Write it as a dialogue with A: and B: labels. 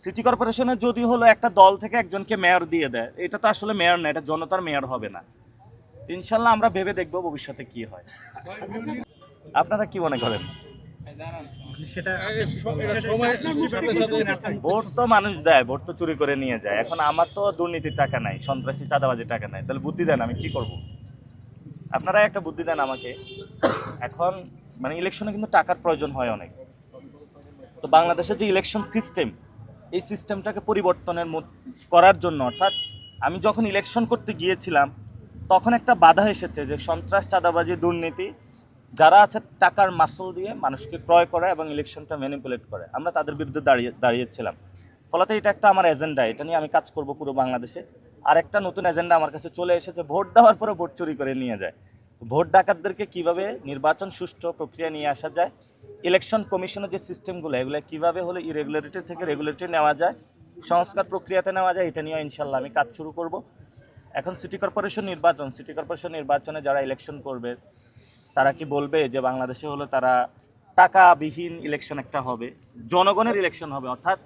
A: City কর্পোরেশনে যদি হলো একটা দল থেকে একজনকে মেয়র দিয়ে দেয়, এটা তো আসলে মেয়র না, এটা জনতার মেয়র হবে না। ইনশাল্লাহ আমরা ভেবে দেখবো ভবিষ্যতে কি হয়। আপনারা কি মনে করেন? ভোট তো মানুষ দেয়, ভোট তো চুরি করে নিয়ে যায়। এখন আমার তো দুর্নীতির টাকা নাই, সন্ত্রাসী চাঁদাবাজির টাকা নাই, তাহলে বুদ্ধি দেন আমি কি করব? আপনারা একটা বুদ্ধি দেন আমাকে। এখন মানে ইলেকশনে কিন্তু টাকার প্রয়োজন হয় অনেক। তো বাংলাদেশের যে ইলেকশন সিস্টেম, এই সিস্টেমটাকে পরিবর্তনের করার জন্য, অর্থাৎ আমি যখন ইলেকশন করতে গিয়েছিলাম তখন একটা বাধা এসেছে যে সন্ত্রাস, চাঁদাবাজি, দুর্নীতি যারা আছে টাকার মাসুল দিয়ে মানুষকে ক্রয় করে এবং ইলেকশনটা ম্যানিপুলেট করে, আমরা তাদের বিরুদ্ধে দাঁড়িয়েছিলাম। ফলত এটা একটা আমার এজেন্ডা, এটা নিয়ে আমি কাজ করব পুরো বাংলাদেশে। আর একটা নতুন এজেন্ডা আমার কাছে চলে এসেছে, ভোট দেওয়ার পরে ভোট চুরি করে নিয়ে যায়। ভোট ডাকাতদেরকে কিভাবে নির্বাচন সুষ্ঠু প্রক্রিয়া নিয়ে আসা যায়, ইলেকশন কমিশনের যে সিস্টেমগুলো এগুলো কিভাবে হলে ইরেগুলারিটি থেকে রেগুলেটরি নেওয়া যায়, সংস্কার প্রক্রিয়াতে নেওয়া যায়, এটা নিয়ে ইনশাল্লাহ আমি কাজ শুরু করব। এখন সিটি কর্পোরেশন নির্বাচনে যারা ইলেকশন করবে তারা কি বলবে যে বাংলাদেশে হলো তারা টাকাবিহীন ইলেকশন একটা হবে, জনগণের ইলেকশন হবে, অর্থাৎ